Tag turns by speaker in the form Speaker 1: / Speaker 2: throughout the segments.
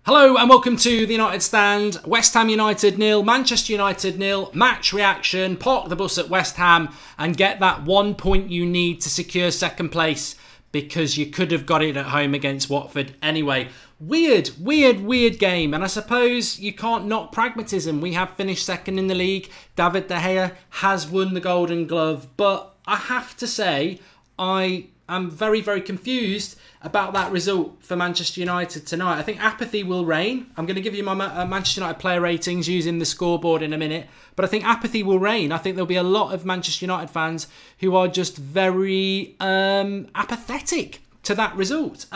Speaker 1: Hello and welcome to the United Stand. West Ham United 0, Manchester United 0, match reaction. Park the bus at West Ham and get that 1 point you need to secure second place, because you could have got it at home against Watford anyway. Weird game, and I suppose you can't knock pragmatism. We have finished second in the league. David De Gea has won the Golden Glove, but I have to say I am very confused about that result for Manchester United tonight. I think apathy will reign. I'm going to give you my Manchester United player ratings using the scoreboard in a minute, but I think apathy will reign. I think there'll be a lot of Manchester United fans who are just very apathetic to that result.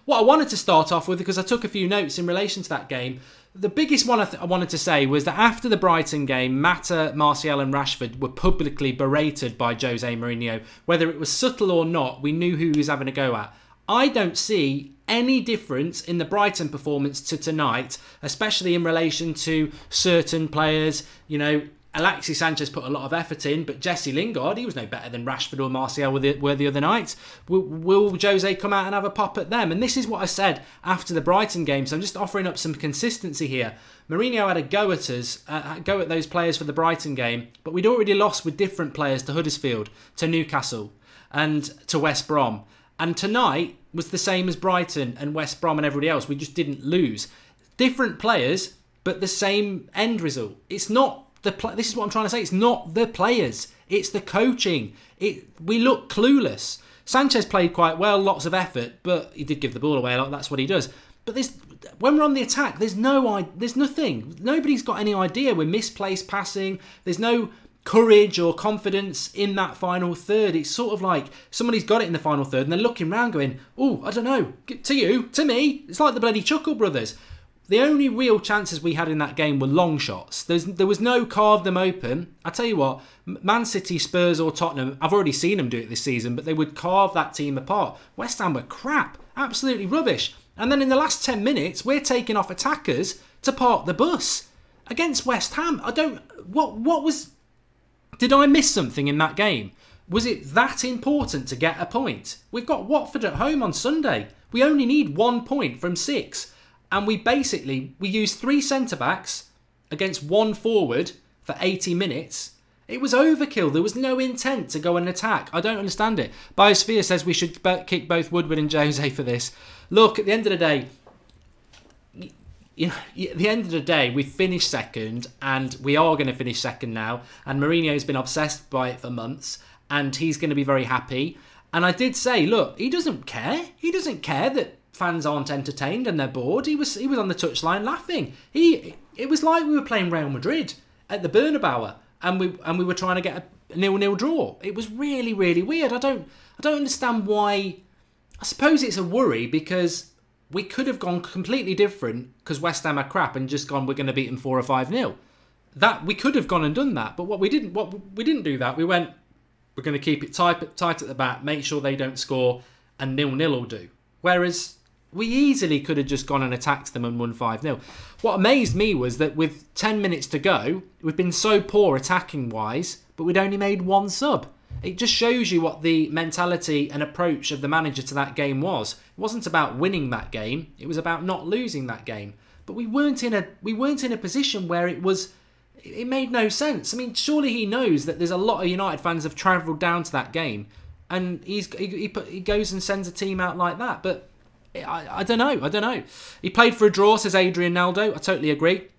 Speaker 1: What I wanted to start off with, because I took a few notes in relation to that game, the biggest one I wanted to say was that after the Brighton game, Mata, Martial and Rashford were publicly berated by Jose Mourinho. Whether it was subtle or not, we knew who he was having a go at. I don't see any difference in the Brighton performance to tonight, especially in relation to certain players. You know, Alexis Sanchez put a lot of effort in, but Jesse Lingard, he was no better than Rashford or Martial were the other night. Will Jose come out and have a pop at them? And this is what I said after the Brighton game, so I'm just offering up some consistency here. Mourinho had a go at us, go at those players for the Brighton game, but we'd already lost with different players to Huddersfield, to Newcastle and to West Brom. And tonight was the same as Brighton and West Brom and everybody else. We just didn't lose. Different players, but the same end result. It's not this is what I'm trying to say. It's not the players. It's the coaching. We look clueless. Sanchez played quite well, lots of effort, but he did give the ball away a lot. That's what he does. But when we're on the attack, there's nothing. Nobody's got any idea. We're misplaced passing. There's no courage or confidence in that final third. It's sort of like somebody's got it in the final third and they're looking around going, oh, I don't know, to you, to me. It's like the bloody Chuckle Brothers. The only real chances we had in that game were long shots. There was no carve them open. I tell you what, Man City, Spurs or Tottenham, I've already seen them do it this season, but they would carve that team apart. West Ham were crap, absolutely rubbish. And then in the last 10 minutes, we're taking off attackers to park the bus against West Ham. Did I miss something in that game? Was it that important to get a point? We've got Watford at home on Sunday. We only need 1 point from 6. And we used 3 centre-backs against 1 forward for 80 minutes. It was overkill. There was no intent to go and attack. I don't understand it. Biosphere says we should kick both Woodward and Jose for this. Look, at the end of the day, at the end of the day, we finished second, and we are going to finish second now. And Mourinho's been obsessed by it for months, and he's going to be very happy. And I did say, look, he doesn't care. He doesn't care that fans aren't entertained and they're bored. He was on the touchline laughing. It was like we were playing Real Madrid at the Bernabeu, and we were trying to get a 0-0 draw. It was really weird. I don't understand why. I suppose it's a worry because we could have gone completely different because West Ham are crap and just gone, we're going to beat them 4 or 5-0. That we could have gone and done that, but we didn't do that. We went, we're going to keep it tight at the back, make sure they don't score, and 0-0 will do. Whereas we easily could have just gone and attacked them and won 5-0. What amazed me was that with 10 minutes to go, we've been so poor attacking wise, but we'd only made 1 sub. It just shows you what the mentality and approach of the manager to that game was. It wasn't about winning that game. It was about not losing that game. But we weren't in a position where it made no sense. I mean, surely he knows that there's a lot of United fans have travelled down to that game, and he goes and sends a team out like that. But I don't know. He played for a draw, says Adrian Naldo. I totally agree.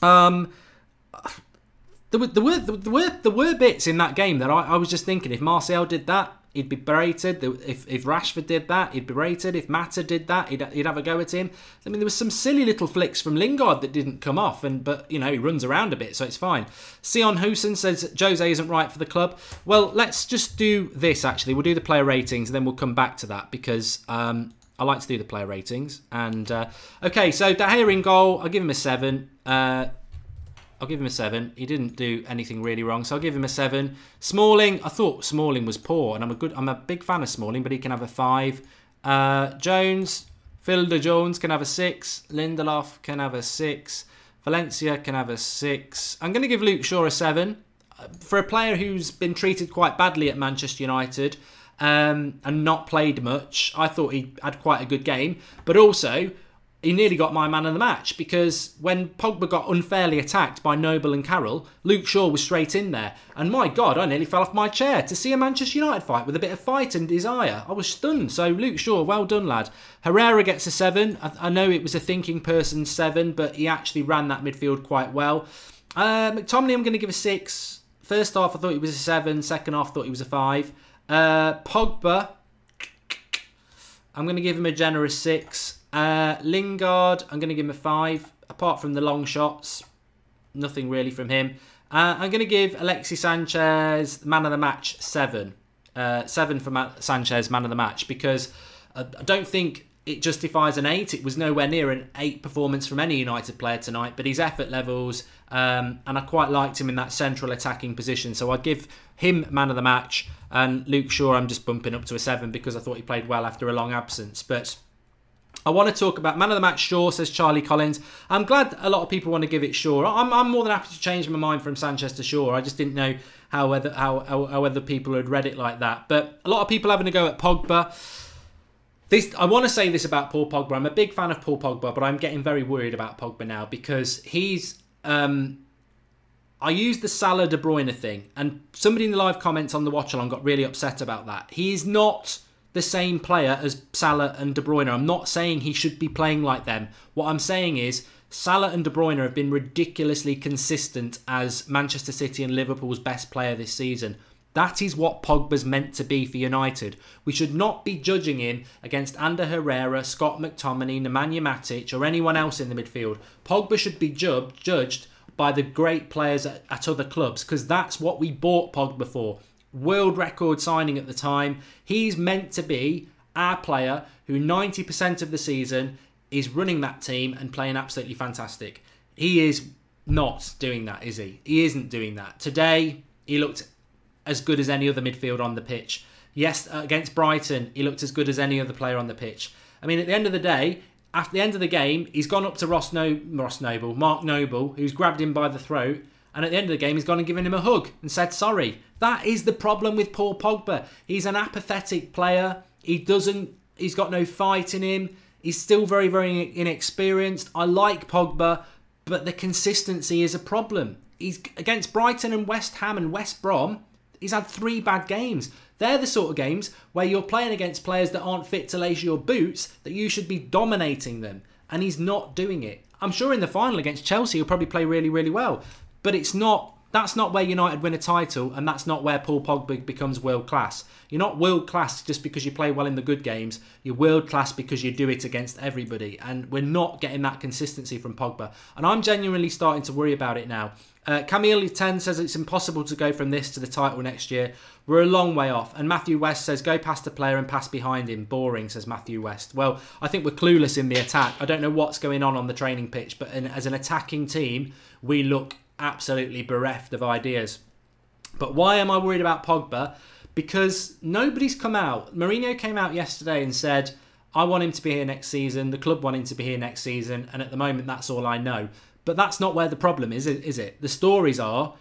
Speaker 1: There were bits in that game that I was just thinking, if Martial did that, he'd be berated. If Rashford did that, he'd be berated. If Mata did that, he'd have a go at him. I mean, there was some silly little flicks from Lingard that didn't come off, but you know, he runs around a bit, so it's fine. Sion Hoosen says Jose isn't right for the club. Well, let's just do this, actually. We'll do the player ratings, and then we'll come back to that, because I like to do the player ratings. And okay, so De Gea in goal, I'll give him a 7. I'll give him a 7. He didn't do anything really wrong, so I'll give him a 7. Smalling, I thought Smalling was poor, and I'm a big fan of Smalling, but he can have a 5. Jones, Phil de Jones can have a 6. Lindelof can have a 6. Valencia can have a 6. I'm going to give Luke Shaw a 7. For a player who's been treated quite badly at Manchester United, and not played much, I thought he had quite a good game. But also, he nearly got my man of the match, because when Pogba got unfairly attacked by Noble and Carroll, Luke Shaw was straight in there. And my God, I nearly fell off my chair to see a Manchester United fight with a bit of fight and desire. I was stunned. So Luke Shaw, well done, lad. Herrera gets a 7. I know it was a thinking person's 7, but he actually ran that midfield quite well. McTominay, I'm going to give a 6. First half, I thought he was a 7. Second half, I thought he was a 5. Pogba, I'm going to give him a generous 6. Lingard, I'm going to give him a 5. Apart from the long shots, nothing really from him. I'm going to give Alexis Sanchez, man of the match, 7. 7 for Sanchez, man of the match, because I don't think it justifies an 8. It was nowhere near an 8 performance from any United player tonight, but his effort levels, and I quite liked him in that central attacking position. So I'd give him man of the match, and Luke Shaw I'm just bumping up to a 7 because I thought he played well after a long absence. But I want to talk about man of the match, Shaw, says Charlie Collins. I'm glad a lot of people want to give it Shaw. I'm more than happy to change my mind from Sanchez to Shaw. I just didn't know how other people had read it like that. But a lot of people having a go at Pogba. I want to say this about Paul Pogba. I'm a big fan of Paul Pogba, but I'm getting very worried about Pogba now because he's... I used the Salah De Bruyne thing, and somebody in the live comments on the watch-along got really upset about that. He's not the same player as Salah and De Bruyne. I'm not saying he should be playing like them. What I'm saying is Salah and De Bruyne have been ridiculously consistent as Manchester City and Liverpool's best player this season. That is what Pogba's meant to be for United. We should not be judging him against Ander Herrera, Scott McTominay, Nemanja Matic or anyone else in the midfield. Pogba should be judged by the great players at other clubs, because that's what we bought Pogba for. World record signing at the time. He's meant to be our player who 90% of the season is running that team and playing absolutely fantastic. He is not doing that, is he? He isn't doing that. Today, he looked as good as any other midfield on the pitch. Yes, against Brighton, he looked as good as any other player on the pitch. I mean, at the end of the day, after the end of the game, he's gone up to Mark Noble, who's grabbed him by the throat, and at the end of the game, he's gone and given him a hug and said sorry. That is the problem with Paul Pogba. He's an apathetic player. He's got no fight in him. He's still very, very inexperienced. I like Pogba, but the consistency is a problem. He's against Brighton and West Ham and West Brom. He's had 3 bad games. They're the sort of games where you're playing against players that aren't fit to lace your boots, that you should be dominating them. And he's not doing it. I'm sure in the final against Chelsea, he'll probably play really, really well. But that's not where United win a title, and that's not where Paul Pogba becomes world class. You're not world class just because you play well in the good games. You're world class because you do it against everybody. And we're not getting that consistency from Pogba. And I'm genuinely starting to worry about it now. Camille 10 says it's impossible to go from this to the title next year. We're a long way off. And Matthew West says, go past the player and pass behind him. Boring, says Matthew West. Well, I think we're clueless in the attack. I don't know what's going on the training pitch, but as an attacking team, we look absolutely bereft of ideas. But why am I worried about Pogba? Because nobody's come out. Mourinho came out yesterday and said, I want him to be here next season. The club want him to be here next season. And at the moment, that's all I know. But that's not where the problem is it? The stories are,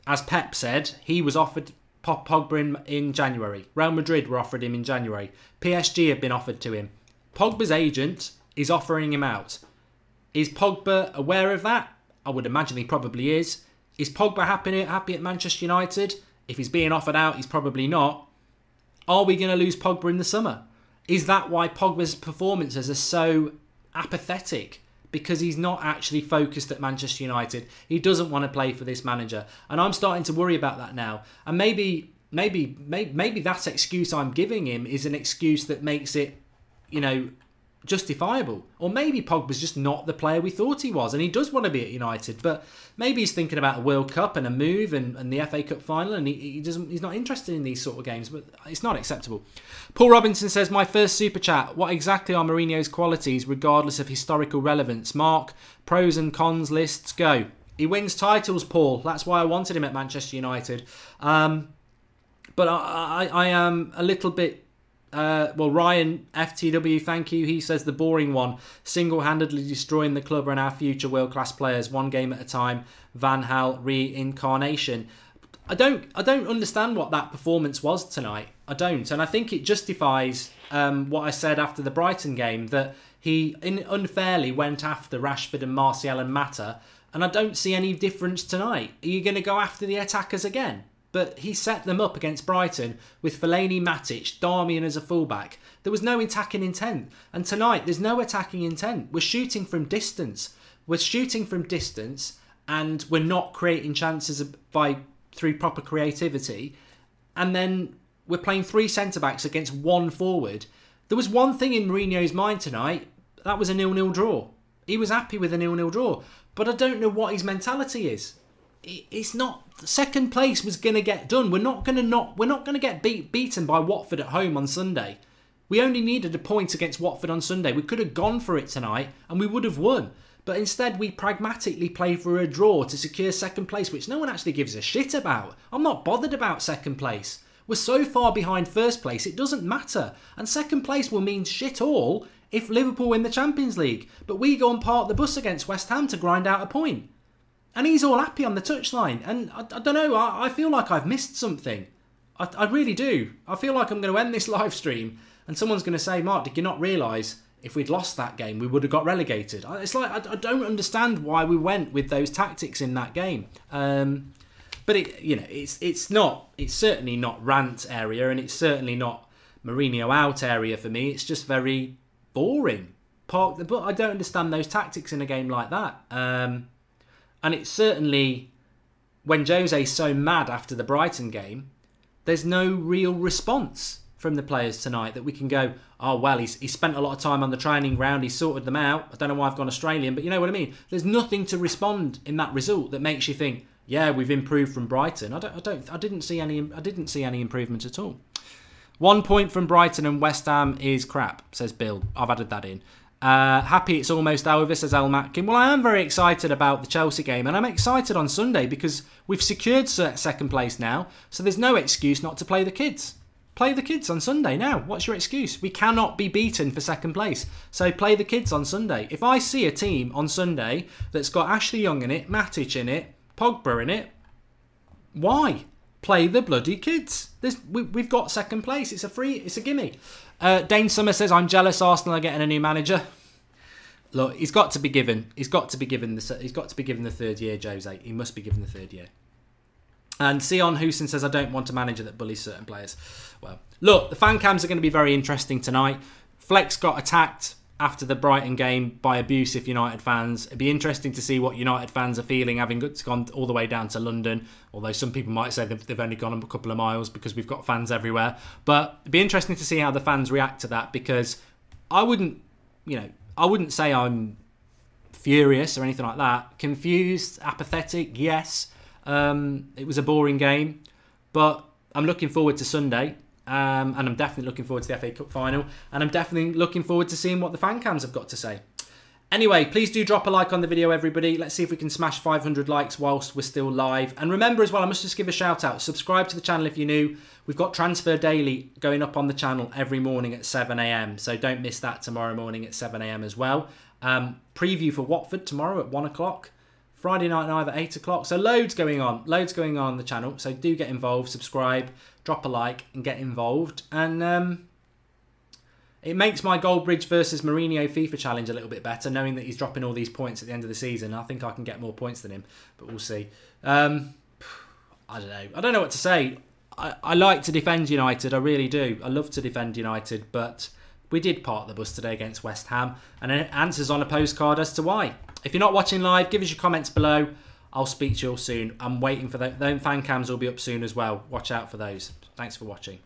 Speaker 1: as Pep said, he was offered Pogba in January. Real Madrid were offered him in January. PSG have been offered to him. Pogba's agent is offering him out. Is Pogba aware of that? I would imagine he probably is. Is Pogba happy at Manchester United? If he's being offered out, he's probably not. Are we going to lose Pogba in the summer? Is that why Pogba's performances are so apathetic? Because he's not actually focused at Manchester United. He doesn't want to play for this manager. And I'm starting to worry about that now. And maybe that excuse I'm giving him is an excuse that makes it, justifiable. Or maybe Pogba's just not the player we thought he was, and he does want to be at United, but maybe he's thinking about a World Cup and a move and the FA Cup final, and he's not interested in these sort of games, but it's not acceptable. Paul Robinson says, my first super chat, what exactly are Mourinho's qualities regardless of historical relevance? Mark, pros and cons lists, go. He wins titles, Paul. That's why I wanted him at Manchester United. But I am a little bit... Ryan FTW, thank you. He says the boring one, single-handedly destroying the club and our future world-class players, one game at a time. Van Gaal reincarnation. I don't understand what that performance was tonight. I don't, and I think it justifies what I said after the Brighton game, that He unfairly went after Rashford and Martial and Mata, and I don't see any difference tonight. Are you going to go after the attackers again? But he set them up against Brighton with Fellaini, Matic, Darmian as a fullback. There was no attacking intent. And tonight, there's no attacking intent. We're shooting from distance. We're shooting from distance, and we're not creating chances through proper creativity. And then we're playing 3 centre-backs against 1 forward. There was one thing in Mourinho's mind tonight. That was a 0-0 draw. He was happy with a 0-0 draw. But I don't know what his mentality is. It's not... Second place was going to get done. We're not going to get beaten by Watford at home on Sunday. We only needed a point against Watford on Sunday. We could have gone for it tonight and we would have won. But instead we pragmatically play for a draw to secure second place, which no one actually gives a shit about. I'm not bothered about second place. We're so far behind first place, it doesn't matter. And second place will mean shit all if Liverpool win the Champions League. But we go and park the bus against West Ham to grind out a point. And he's all happy on the touchline. And I don't know, I feel like I've missed something. I really do. I feel like I'm going to end this live stream and someone's going to say, Mark, did you not realise if we'd lost that game, we would have got relegated? It's like, I don't understand why we went with those tactics in that game. But it's certainly not rant area, and it's certainly not Mourinho out area for me. It's just very boring. But I don't understand those tactics in a game like that. And it's certainly, when Jose's so mad after the Brighton game, there's no real response from the players tonight that we can go, oh, well, he spent a lot of time on the training ground, he sorted them out. I don't know why I've gone Australian, but you know what I mean? There's nothing to respond in that result that makes you think, yeah, we've improved from Brighton. I didn't see any improvement at all. 1 point from Brighton and West Ham is crap, says Bill. I've added that in. Happy it's almost over, says El Matkin. Well, I am very excited about the Chelsea game, and I'm excited on Sunday because we've secured second place now, so there's no excuse not to play the kids. Play the kids on Sunday now. What's your excuse? We cannot be beaten for second place. So play the kids on Sunday. If I see a team on Sunday that's got Ashley Young in it, Matic in it, Pogba in it, why? Play the bloody kids. We've got second place. It's a gimme. Dane Summer says, I'm jealous Arsenal are getting a new manager. Look, he's got to be given the 3rd year, Jose. He must be given the 3rd year. And Sion Hoosen says, I don't want a manager that bullies certain players. Well, look, the fan cams are going to be very interesting tonight. Flex got attacked after the Brighton game by abusive United fans. It'd be interesting to see what United fans are feeling, having gone all the way down to London. Although some people might say they've only gone a couple of miles because we've got fans everywhere. But it'd be interesting to see how the fans react to that, because I wouldn't say I'm furious or anything like that. Confused, apathetic, yes. It was a boring game, but I'm looking forward to Sunday, and I'm definitely looking forward to the FA Cup final, and I'm definitely looking forward to seeing what the fan cams have got to say. Anyway, please do drop a like on the video, everybody. Let's see if we can smash 500 likes whilst we're still live. And remember as well, I must just give a shout out. Subscribe to the channel if you're new. We've got Transfer Daily going up on the channel every morning at 7 AM. So don't miss that tomorrow morning at 7 AM as well. Preview for Watford tomorrow at 1 o'clock. Friday Night Live at 8 o'clock. So loads going on on the channel. So do get involved, subscribe, drop a like and get involved. And it makes my Goldbridge versus Mourinho FIFA challenge a little bit better, knowing that he's dropping all these points at the end of the season. I think I can get more points than him, but we'll see. I don't know. I don't know what to say. I like to defend United. I really do. I love to defend United, but we did park the bus today against West Ham, and it answers on a postcard as to why. If you're not watching live, give us your comments below. I'll speak to you all soon. I'm waiting for those. Fan cams will be up soon as well. Watch out for those. Thanks for watching.